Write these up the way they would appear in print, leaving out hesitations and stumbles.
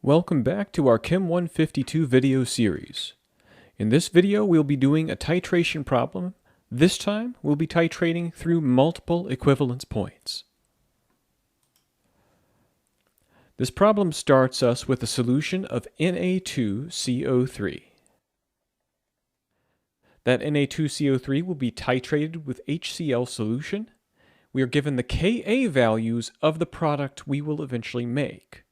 Welcome back to our Chem 152 video series. In this video, we'll be doing a titration problem. This time, we'll be titrating through multiple equivalence points. This problem starts us with a solution of Na2CO3. That Na2CO3 will be titrated with HCl solution. We are given the Ka values of the product we will eventually make.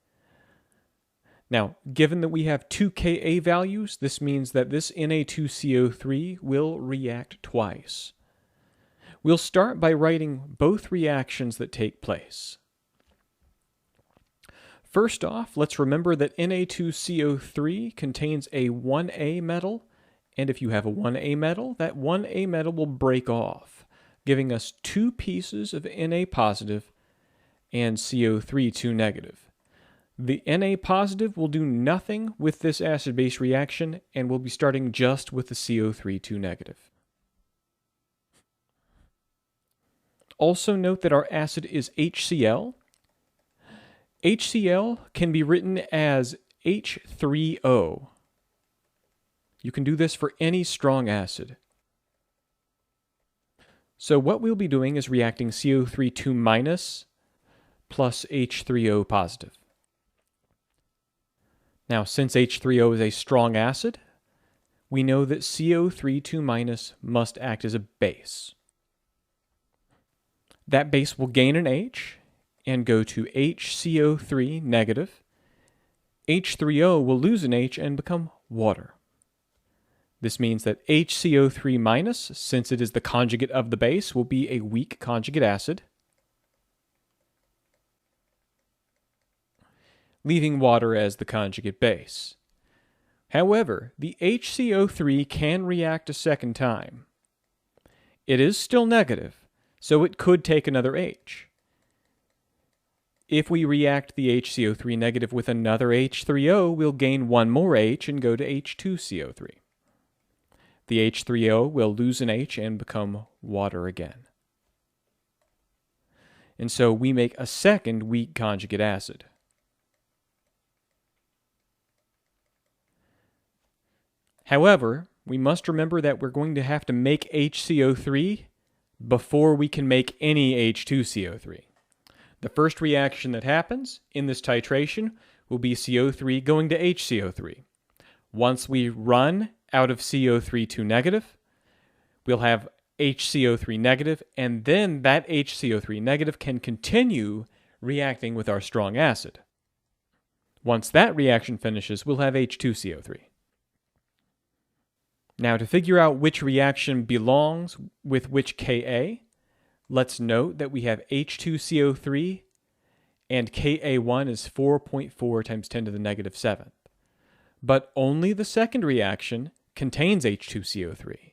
Now, given that we have two Ka values, this means that this Na2CO3 will react twice. We'll start by writing both reactions that take place. First off, let's remember that Na2CO3 contains a 1A metal, and if you have a 1A metal, that 1A metal will break off, giving us two pieces of Na positive and CO3 2 negative. The Na positive will do nothing with this acid-base reaction and will be starting just with the CO3 2 negative. Also note that our acid is HCl. HCl can be written as H3O. You can do this for any strong acid. So what we'll be doing is reacting CO3 2 minus plus H3O positive. Now, since H3O is a strong acid, we know that CO3 2 minus must act as a base. That base will gain an H and go to HCO3 negative. H3O will lose an H and become water. This means that HCO3 minus, since it is the conjugate of the base, will be a weak conjugate acid, leaving water as the conjugate base. However, the HCO3 can react a second time. It is still negative, so it could take another H. If we react the HCO3 negative with another H3O, we'll gain one more H and go to H2CO3. The H3O will lose an H and become water again. And so we make a second weak conjugate acid. However, we must remember that we're going to have to make HCO3 before we can make any H2CO3. The first reaction that happens in this titration will be CO3 going to HCO3. Once we run out of CO3 2 negative, we'll have HCO3 negative, and then that HCO3 negative can continue reacting with our strong acid. Once that reaction finishes, we'll have H2CO3. Now, to figure out which reaction belongs with which Ka, let's note that we have H2CO3 and Ka1 is 4.4 times 10 to the negative 7th. But only the second reaction contains H2CO3.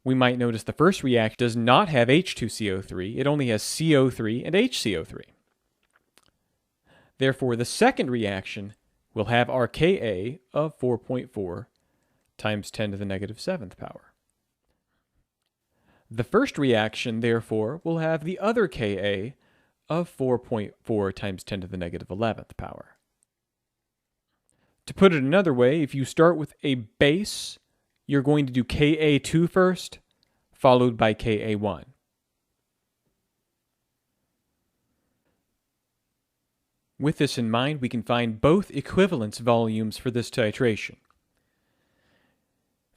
We might notice the first reaction does not have H2CO3, it only has CO3 and HCO3. Therefore, the second reaction will have our Ka of 4.4 times 10 to the negative 7th power. The first reaction, therefore, will have the other Ka of 4.4 times 10 to the negative 11th power. To put it another way, if you start with a base, you're going to do Ka2 first, followed by Ka1. With this in mind, we can find both equivalence volumes for this titration.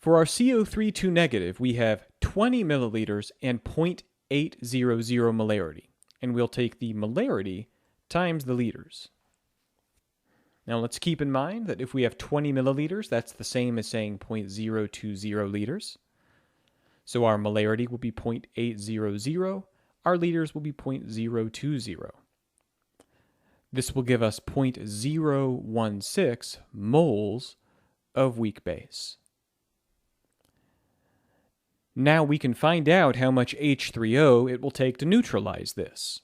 For our CO3 2 negative, we have 20 milliliters and 0.800 molarity, and we'll take the molarity times the liters. Now let's keep in mind that if we have 20 milliliters, that's the same as saying 0.020 liters. So our molarity will be 0.800, our liters will be 0.020. This will give us 0.016 moles of weak base. Now we can find out how much H3O it will take to neutralize this.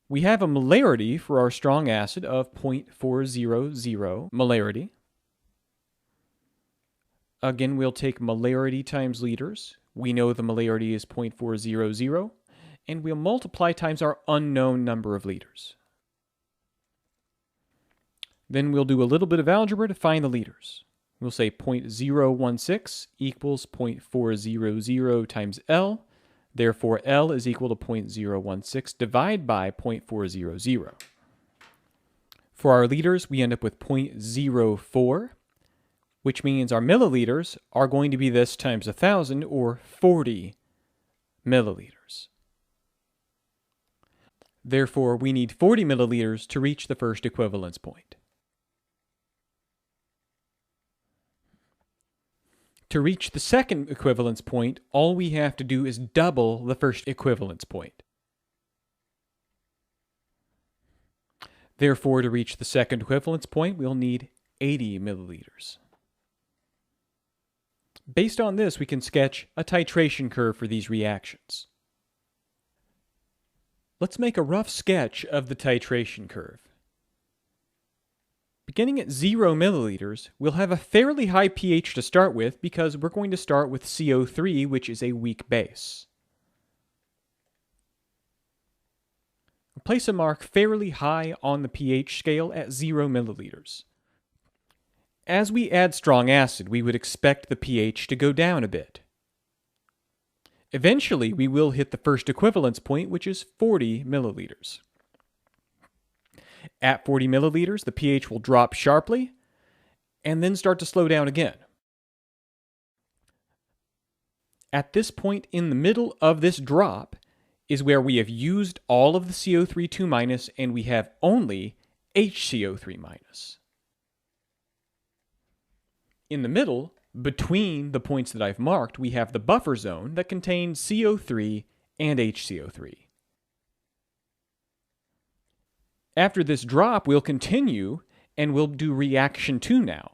We have a molarity for our strong acid of 0.400 molarity. Again, we'll take molarity times liters. We know the molarity is 0.400, and we'll multiply times our unknown number of liters. Then we'll do a little bit of algebra to find the liters. We'll say 0.016 equals 0.400 times L. Therefore, L is equal to 0.016 divided by 0.400. For our liters, we end up with 0.04, which means our milliliters are going to be this times 1,000, or 40 milliliters. Therefore, we need 40 milliliters to reach the first equivalence point. To reach the second equivalence point, all we have to do is double the first equivalence point. Therefore, to reach the second equivalence point, we'll need 80 milliliters. Based on this, we can sketch a titration curve for these reactions. Let's make a rough sketch of the titration curve. Beginning at 0 milliliters, we'll have a fairly high pH to start with because we're going to start with CO3, which is a weak base. We'll place a mark fairly high on the pH scale at 0 milliliters. As we add strong acid, we would expect the pH to go down a bit. Eventually, we will hit the first equivalence point, which is 40 milliliters. At 40 milliliters, the pH will drop sharply and then start to slow down again. At this point in the middle of this drop is where we have used all of the CO3 and we have only HCO3-. In the middle, between the points that I've marked, we have the buffer zone that contains CO3 and HCO3. After this drop, we'll continue and we'll do reaction 2 now.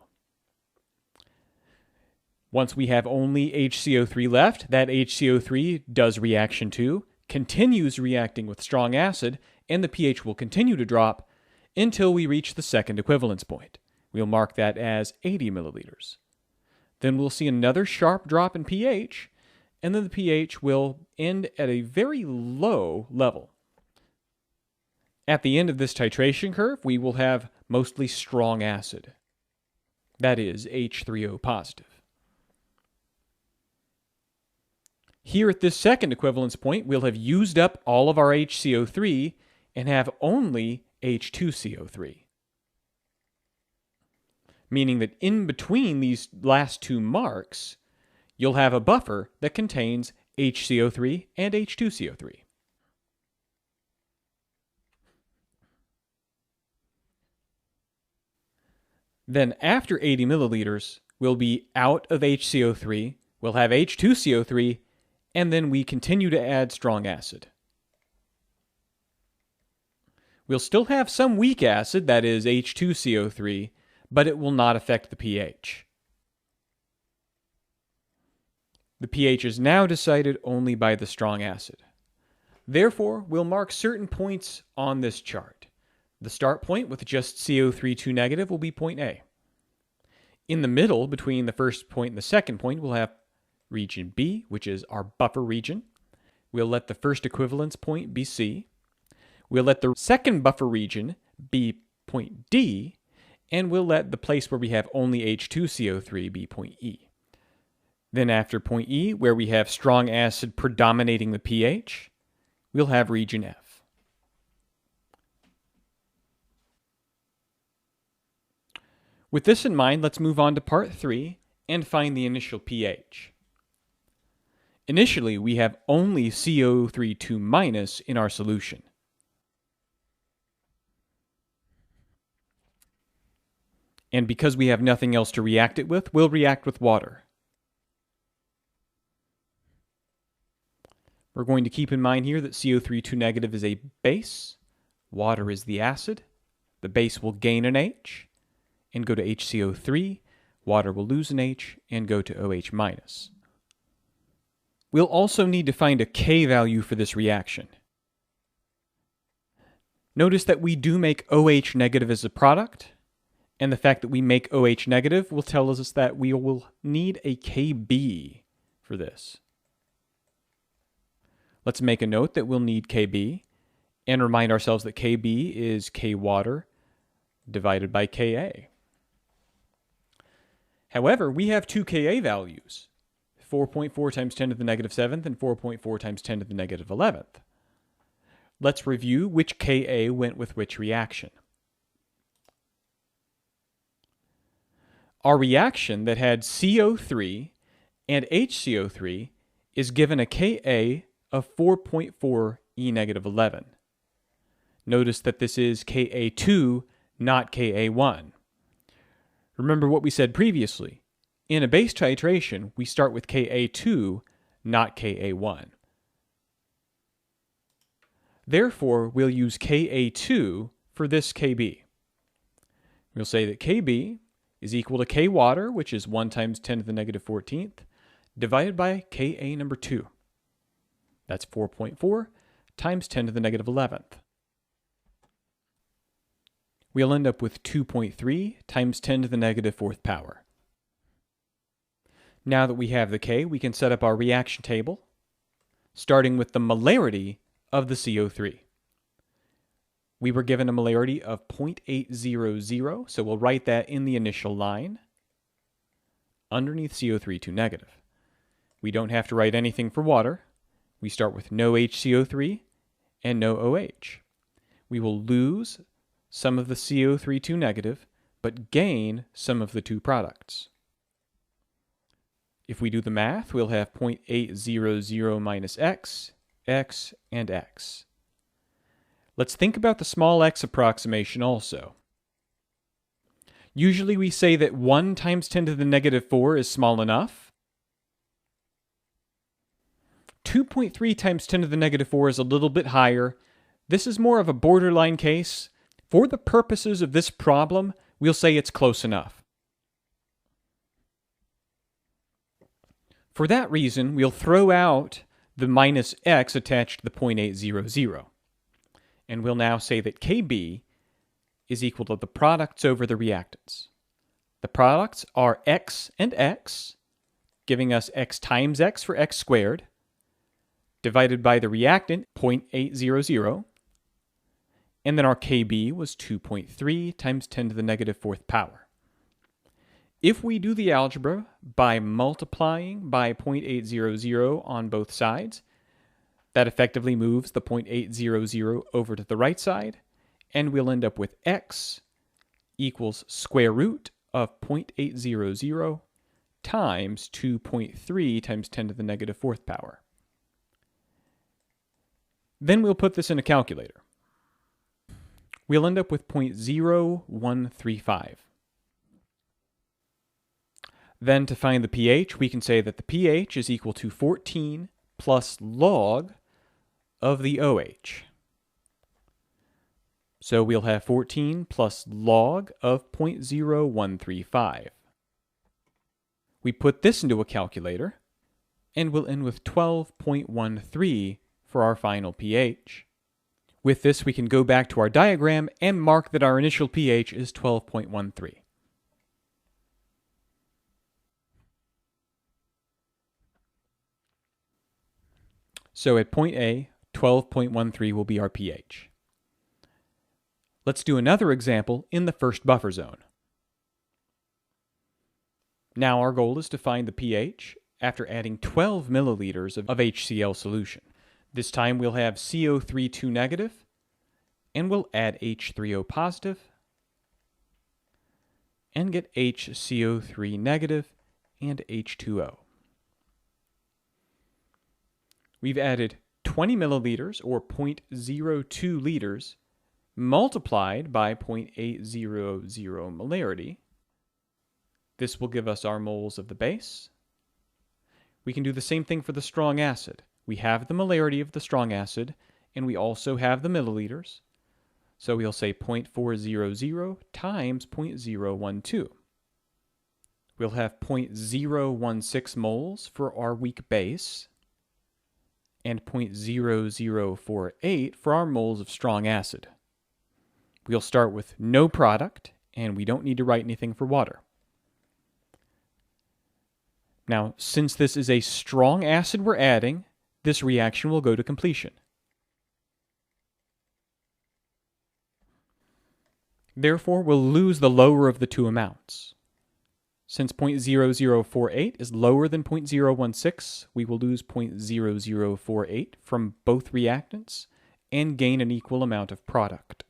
Once we have only HCO3 left, that HCO3 does reaction 2, continues reacting with strong acid, and the pH will continue to drop until we reach the second equivalence point. We'll mark that as 80 milliliters. Then we'll see another sharp drop in pH, and then the pH will end at a very low level. At the end of this titration curve, we will have mostly strong acid. That is H3O positive. Here at this second equivalence point, we'll have used up all of our HCO3 and have only H2CO3. Meaning that in between these last two marks, you'll have a buffer that contains HCO3 and H2CO3. Then after 80 milliliters, we'll be out of HCO3, we'll have H2CO3, and then we continue to add strong acid. We'll still have some weak acid, that is H2CO3, but it will not affect the pH. The pH is now decided only by the strong acid. Therefore, we'll mark certain points on this chart. The start point with just CO3 2 negative will be point A. In the middle, between the first point and the second point, we'll have region B, which is our buffer region. We'll let the first equivalence point be C. We'll let the second buffer region be point D, and we'll let the place where we have only H2CO3 be point E. Then after point E, where we have strong acid predominating the pH, we'll have region F. With this in mind, let's move on to part 3 and find the initial pH. Initially, we have only CO3 2- in our solution. And because we have nothing else to react it with, we'll react with water. We're going to keep in mind here that CO3 2 negative is a base, water is the acid, the base will gain an H, and go to HCO3, water will lose an H, and go to OH minus. We'll also need to find a K value for this reaction. Notice that we do make OH negative as a product, and the fact that we make OH negative will tell us that we will need a KB for this. Let's make a note that we'll need KB, and remind ourselves that KB is K water divided by Ka. However, we have two Ka values, 4.4 times 10 to the negative 7th and 4.4 times 10 to the negative 11th. Let's review which Ka went with which reaction. Our reaction that had CO3 and HCO3 is given a Ka of 4.4 E negative 11. Notice that this is Ka2, not Ka1. Remember what we said previously. In a base titration, we start with Ka2, not Ka1. Therefore, we'll use Ka2 for this Kb. We'll say that Kb is equal to K water, which is 1 times 10 to the negative 14th, divided by Ka number 2. That's 4.4 times 10 to the negative 11th. We'll end up with 2.3 times 10 to the negative 4th power. Now that we have the K, we can set up our reaction table, starting with the molarity of the CO3. We were given a molarity of 0.800, so we'll write that in the initial line underneath CO3 to negative. We don't have to write anything for water. We start with no HCO3 and no OH. We will lose some of the CO3 to negative, but gain some of the two products. If we do the math, we'll have 0.800 minus x, x, and x. Let's think about the small x approximation also. Usually we say that 1 times 10 to the negative 4 is small enough. 2.3 times 10 to the negative 4 is a little bit higher. This is more of a borderline case. For the purposes of this problem, we'll say it's close enough. For that reason, we'll throw out the minus x attached to the 0.800. And we'll now say that Kb is equal to the products over the reactants. The products are x and x, giving us x times x for x squared, divided by the reactant, 0.800, and then our Kb was 2.3 times 10 to the negative 4th power. If we do the algebra by multiplying by 0.800 on both sides, that effectively moves the 0.800 over to the right side, and we'll end up with x equals square root of 0.800 times 2.3 times 10 to the negative 4th power. Then we'll put this in a calculator. We'll end up with 0.0135. Then to find the pH, we can say that the pH is equal to 14 plus log of the OH. So we'll have 14 plus log of 0.0135. We put this into a calculator, and we'll end with 12.13 for our final pH. With this, we can go back to our diagram and mark that our initial pH is 12.13. So at point A, 12.13 will be our pH. Let's do another example in the first buffer zone. Now our goal is to find the pH after adding 12 milliliters of HCl solution. This time we'll have CO3 negative, and we'll add H3O positive, and get HCO3 negative and H2O. We've added 20 milliliters, or 0.02 liters, multiplied by 0.800 molarity. This will give us our moles of the base. We can do the same thing for the strong acid. We have the molarity of the strong acid, and we also have the milliliters. So we'll say 0.400 times 0.012. We'll have 0.016 moles for our weak base, and 0.0048 for our moles of strong acid. We'll start with no product, and we don't need to write anything for water. Now, since this is a strong acid we're adding, this reaction will go to completion. Therefore, we'll lose the lower of the two amounts. Since 0.0048 is lower than 0.016, we will lose 0.0048 from both reactants and gain an equal amount of product.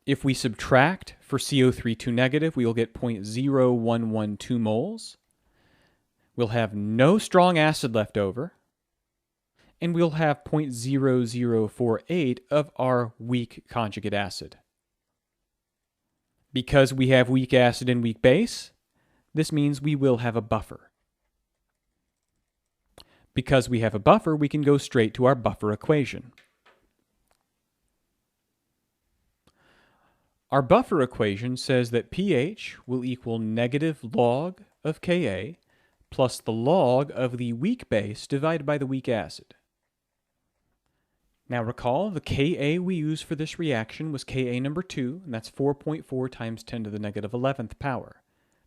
If we subtract for CO3 2 negative, we will get 0.0112 moles. We'll have no strong acid left over, and we'll have 0.0048 of our weak conjugate acid. Because we have weak acid and weak base, this means we will have a buffer. Because we have a buffer, we can go straight to our buffer equation. Our buffer equation says that pH will equal negative log of Ka plus the log of the weak base divided by the weak acid. Now recall, the Ka we used for this reaction was Ka number 2, and that's 4.4 times 10 to the negative 11th power.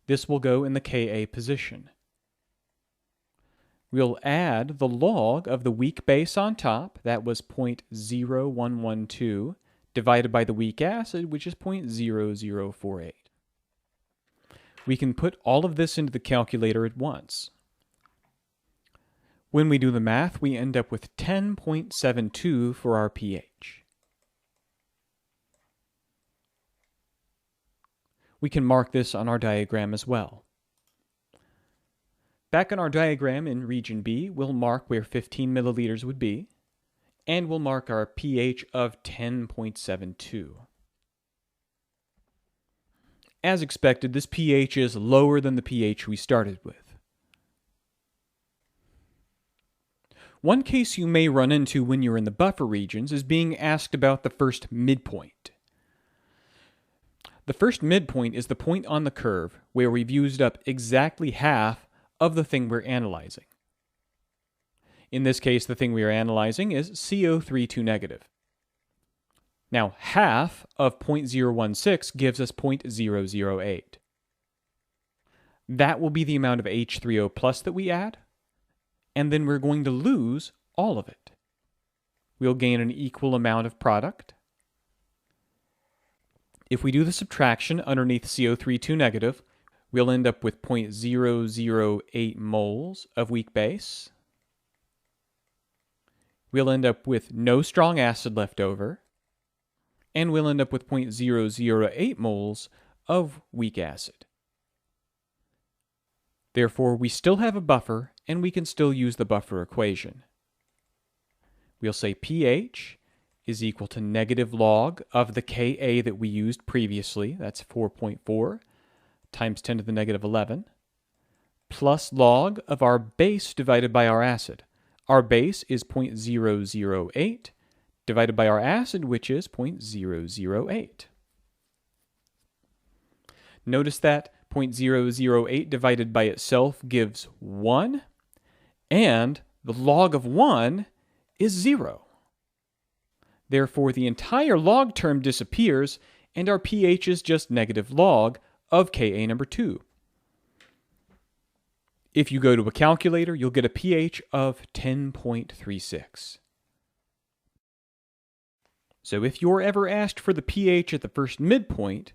This will go in the Ka position. We'll add the log of the weak base on top, that was 0.0112, divided by the weak acid, which is 0.0048. We can put all of this into the calculator at once. When we do the math, we end up with 10.72 for our pH. We can mark this on our diagram as well. Back on our diagram in region B, we'll mark where 15 milliliters would be, and we'll mark our pH of 10.72. As expected, this pH is lower than the pH we started with. One case you may run into when you're in the buffer regions is being asked about the first midpoint. The first midpoint is the point on the curve where we've used up exactly half of the thing we're analyzing. In this case, the thing we are analyzing is CO3 2 negative. Now, half of 0.016 gives us 0.008. That will be the amount of H3O plus that we add, and then we're going to lose all of it. We'll gain an equal amount of product. If we do the subtraction underneath CO3 2 negative, we'll end up with 0.008 moles of weak base. We'll end up with no strong acid left over, and we'll end up with 0.008 moles of weak acid. Therefore, we still have a buffer, and we can still use the buffer equation. We'll say pH is equal to negative log of the Ka that we used previously, that's 4.4, times 10 to the negative 11, plus log of our base divided by our acid. Our base is 0.008 divided by our acid, which is 0.008. Notice that 0.008 divided by itself gives 1, and the log of 1 is 0. Therefore, the entire log term disappears, and our pH is just negative log of Ka number 2. If you go to a calculator, you'll get a pH of 10.36. So if you're ever asked for the pH at the first midpoint,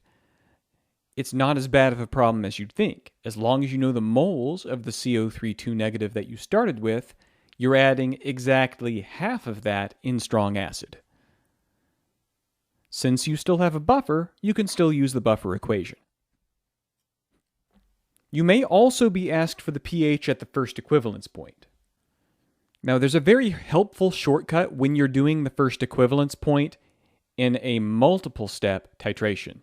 it's not as bad of a problem as you'd think. As long as you know the moles of the CO3 2 negative that you started with, you're adding exactly half of that in strong acid. Since you still have a buffer, you can still use the buffer equation. You may also be asked for the pH at the first equivalence point. Now, there's a very helpful shortcut when you're doing the first equivalence point in a multiple step titration.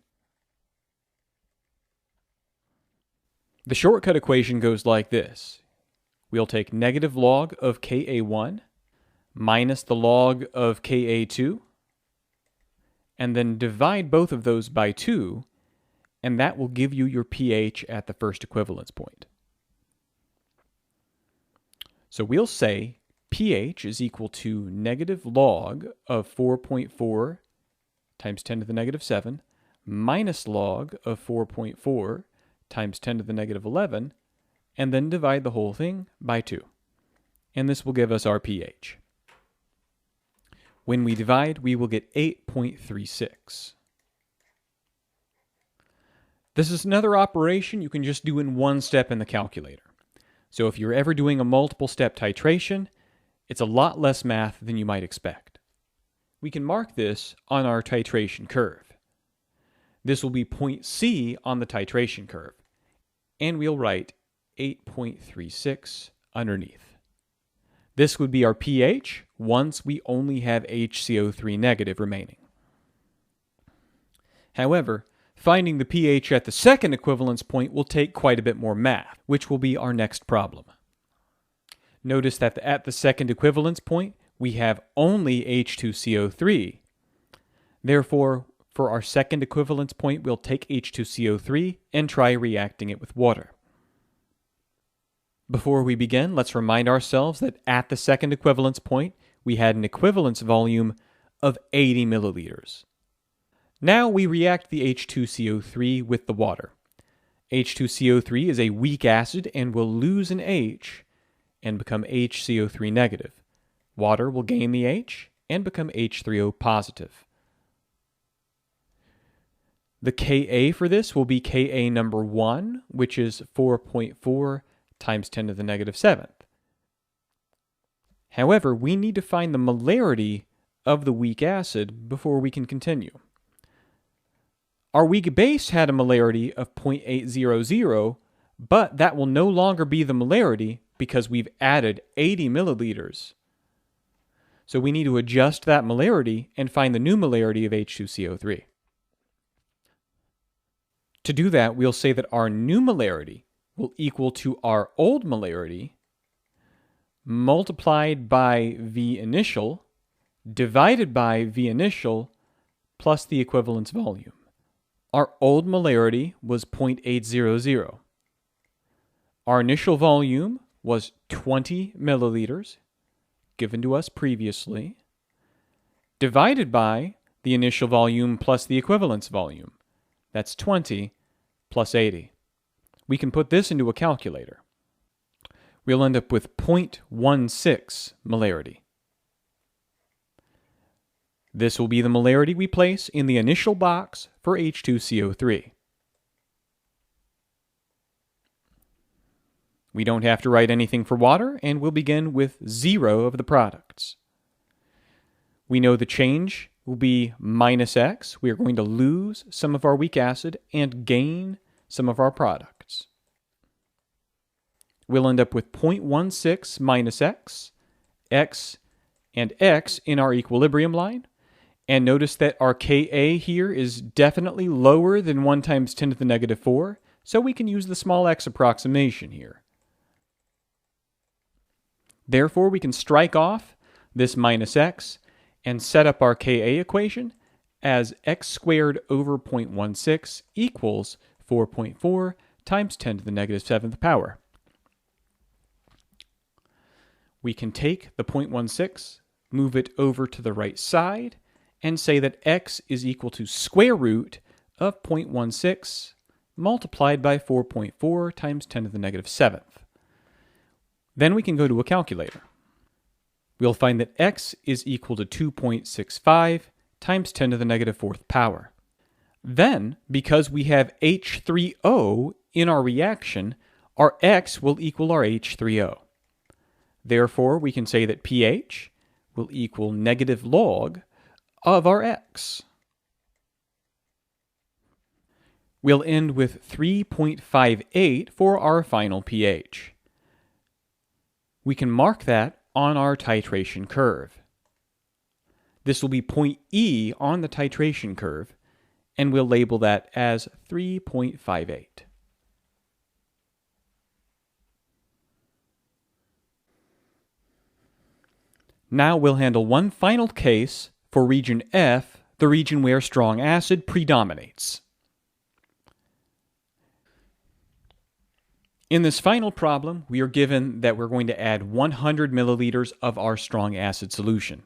The shortcut equation goes like this. We'll take negative log of Ka1 minus the log of Ka2, and then divide both of those by 2, and that will give you your pH at the first equivalence point. So we'll say pH is equal to negative log of 4.4 times 10 to the negative 7 minus log of 4.4 times 10 to the negative 11, and then divide the whole thing by 2. And this will give us our pH. When we divide, we will get 8.36. This is another operation you can just do in one step in the calculator. So if you're ever doing a multiple step titration, it's a lot less math than you might expect. We can mark this on our titration curve. This will be point C on the titration curve, and we'll write 8.36 underneath. This would be our pH once we only have HCO3 negative remaining. However, finding the pH at the second equivalence point will take quite a bit more math, which will be our next problem. Notice that at the second equivalence point, we have only H2CO3. Therefore, for our second equivalence point, we'll take H2CO3 and try reacting it with water. Before we begin, let's remind ourselves that at the second equivalence point, we had an equivalence volume of 80 milliliters. Now we react the H2CO3 with the water. H2CO3 is a weak acid and will lose an H and become HCO3 negative. Water will gain the H and become H3O positive. The Ka for this will be Ka number 1, which is 4.4 times 10 to the negative 7th. However, we need to find the molarity of the weak acid before we can continue. Our weak base had a molarity of 0.800, but that will no longer be the molarity because we've added 80 milliliters. So we need to adjust that molarity and find the new molarity of H2CO3. To do that, we'll say that our new molarity will equal to our old molarity multiplied by V initial divided by V initial plus the equivalence volume. Our old molarity was 0.800. Our initial volume was 20 milliliters, given to us previously, divided by the initial volume plus the equivalence volume. That's 20 plus 80. We can put this into a calculator. We'll end up with 0.16 molarity. This will be the molarity we place in the initial box for H2CO3. We don't have to write anything for water, and we'll begin with 0 of the products. We know the change will be minus X. We are going to lose some of our weak acid and gain some of our products. We'll end up with 0.16 minus X, X, and X in our equilibrium line. And notice that our Ka here is definitely lower than 1 times 10 to the negative 4, so we can use the small x approximation here. Therefore, we can strike off this minus x and set up our Ka equation as x squared over 0.16 equals 4.4 times 10 to the negative 7th power. We can take the 0.16, move it over to the right side, and say that x is equal to square root of 0.16 multiplied by 4.4 times 10 to the negative 7th. Then we can go to a calculator. We'll find that x is equal to 2.65 times 10 to the negative 4th power. Then, because we have H3O in our reaction, our x will equal our H3O. Therefore, we can say that pH will equal negative log of our x. We'll end with 3.58 for our final pH. We can mark that on our titration curve. This will be point E on the titration curve, and we'll label that as 3.58. Now we'll handle one final case for region F, the region where strong acid predominates. In this final problem, we are given that we're going to add 100 milliliters of our strong acid solution.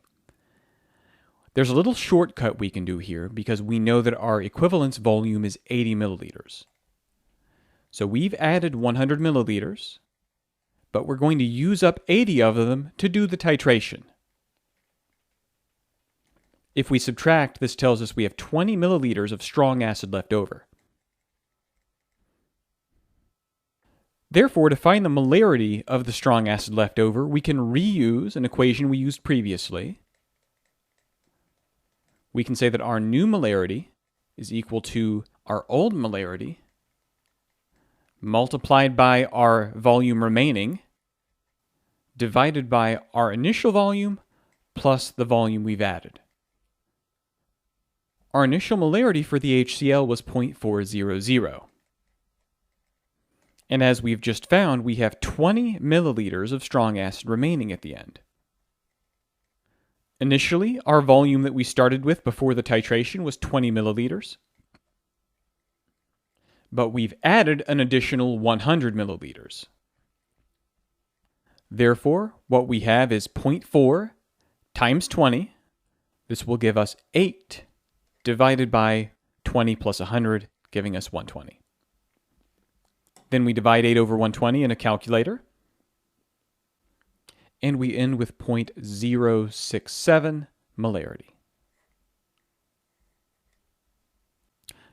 There's a little shortcut we can do here because we know that our equivalence volume is 80 milliliters. So we've added 100 milliliters, but we're going to use up 80 of them to do the titration. If we subtract, this tells us we have 20 milliliters of strong acid left over. Therefore, to find the molarity of the strong acid left over, we can reuse an equation we used previously. We can say that our new molarity is equal to our old molarity multiplied by our volume remaining divided by our initial volume plus the volume we've added. Our initial molarity for the HCl was 0.400. And as we've just found, we have 20 milliliters of strong acid remaining at the end. Initially, our volume that we started with before the titration was 20 milliliters. But we've added an additional 100 milliliters. Therefore, what we have is 0.4 times 20. This will give us 8 divided by 20 plus 100, giving us 120. Then we divide 8 over 120 in a calculator. And we end with 0.067 molarity.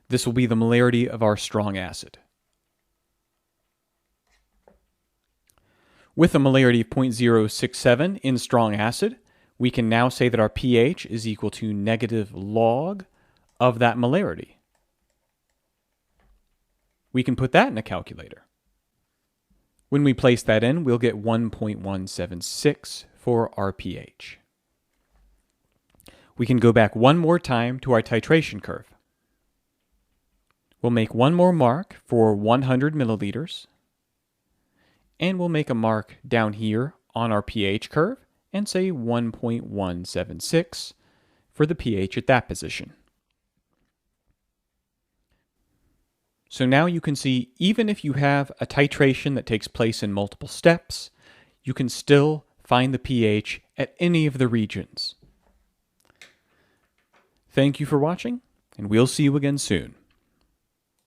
This will be the molarity of our strong acid. With a molarity of 0.067 in strong acid, we can now say that our pH is equal to negative log of that molarity. We can put that in a calculator. When we place that in, we'll get 1.176 for our pH. We can go back one more time to our titration curve. We'll make one more mark for 100 milliliters, and we'll make a mark down here on our pH curve and say 1.176 for the pH at that position. So now you can see, even if you have a titration that takes place in multiple steps, you can still find the pH at any of the regions. Thank you for watching, and we'll see you again soon.